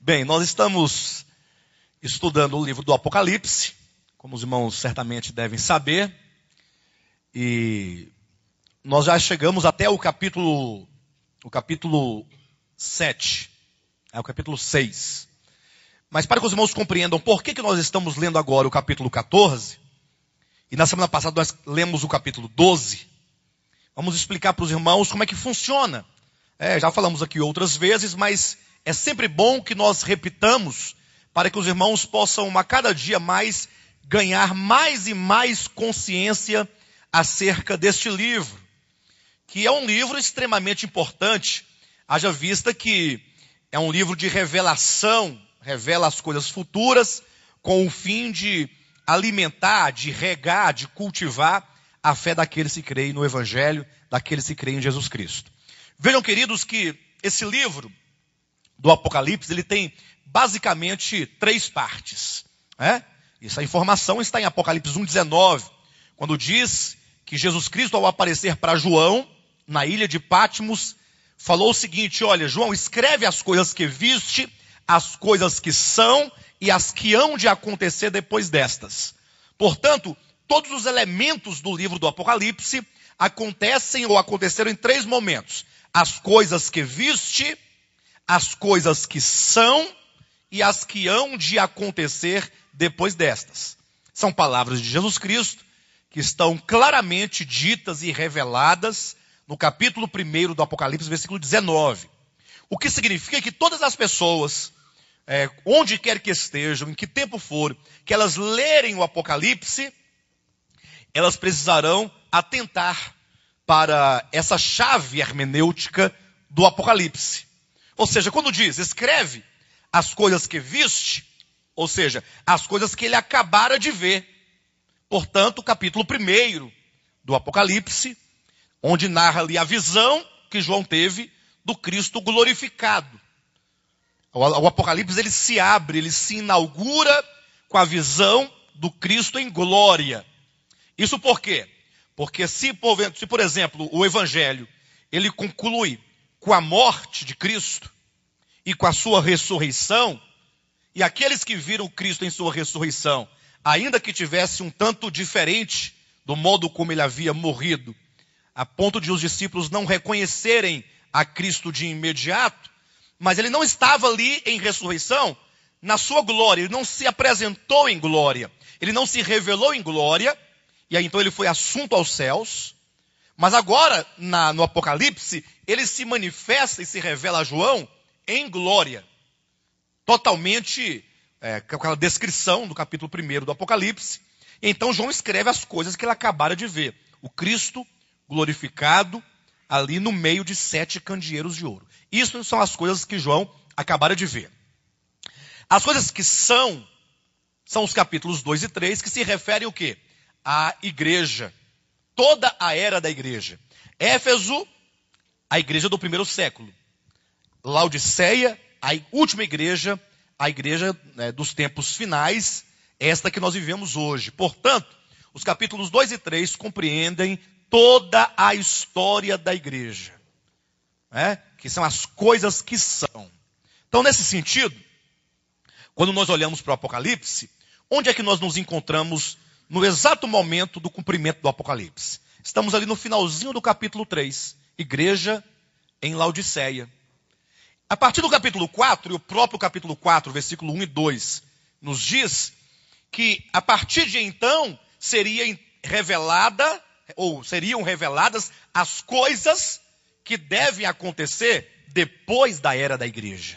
Bem, nós estamos estudando o livro do Apocalipse, como os irmãos certamente devem saber, e nós já chegamos até o capítulo 7, o capítulo 6. Mas para que os irmãos compreendam por que nós estamos lendo agora o capítulo 14, e na semana passada nós lemos o capítulo 12, vamos explicar para os irmãos como é que funciona. Já falamos aqui outras vezes, mas é sempre bom que nós repitamos para que os irmãos possam a cada dia mais ganhar mais e mais consciência acerca deste livro, que é um livro extremamente importante, haja vista que é um livro de revelação, revela as coisas futuras com o fim de alimentar, de regar, de cultivar a fé daqueles que creem no Evangelho, daqueles que creem em Jesus Cristo. Vejam, queridos, que esse livro do Apocalipse, ele tem basicamente 3 partes. Essa informação está em Apocalipse 1,19, quando diz que Jesus Cristo, ao aparecer para João, na ilha de Patmos, falou o seguinte: olha, João, escreve as coisas que viste, as coisas que são e as que hão de acontecer depois destas. Portanto, todos os elementos do livro do Apocalipse acontecem ou aconteceram em 3 momentos. As coisas que viste, as coisas que são e as que hão de acontecer depois destas. São palavras de Jesus Cristo que estão claramente ditas e reveladas no capítulo 1 do Apocalipse, versículo 19. O que significa que todas as pessoas, onde quer que estejam, em que tempo for, que elas lerem o Apocalipse, elas precisarão atentar para essa chave hermenêutica do Apocalipse. Ou seja, quando diz, escreve as coisas que viste, ou seja, as coisas que ele acabara de ver. Portanto, o capítulo 1 do Apocalipse, onde narra ali a visão que João teve do Cristo glorificado. O Apocalipse, ele se abre, ele se inaugura com a visão do Cristo em glória. Isso por quê? Porque se por exemplo, o Evangelho, ele conclui com a morte de Cristo e com a sua ressurreição, e aqueles que viram Cristo em sua ressurreição, ainda que tivesse um tanto diferente do modo como ele havia morrido, a ponto de os discípulos não reconhecerem a Cristo de imediato, mas ele não estava ali em ressurreição na sua glória, ele não se apresentou em glória, ele não se revelou em glória, e aí então ele foi assunto aos céus. Mas agora, no Apocalipse, ele se manifesta e se revela a João em glória. Totalmente, com aquela descrição do capítulo 1 do Apocalipse. Então João escreve as coisas que ele acabara de ver. O Cristo glorificado ali no meio de 7 candeeiros de ouro. Isso são as coisas que João acabara de ver. As coisas que são os capítulos 2 e 3, que se referem o quê? À igreja. Toda a era da igreja. Éfeso, a igreja do primeiro século. Laodiceia, a última igreja, a igreja dos tempos finais, esta que nós vivemos hoje. Portanto, os capítulos 2 e 3 compreendem toda a história da igreja. Que são as coisas que são. Então, nesse sentido, quando nós olhamos para o Apocalipse, onde é que nós nos encontramos no exato momento do cumprimento do Apocalipse? Estamos ali no finalzinho do capítulo 3, igreja em Laodiceia. A partir do capítulo 4, e o próprio capítulo 4, versículo 1 e 2, nos diz que a partir de então seriam reveladas as coisas que devem acontecer depois da era da igreja.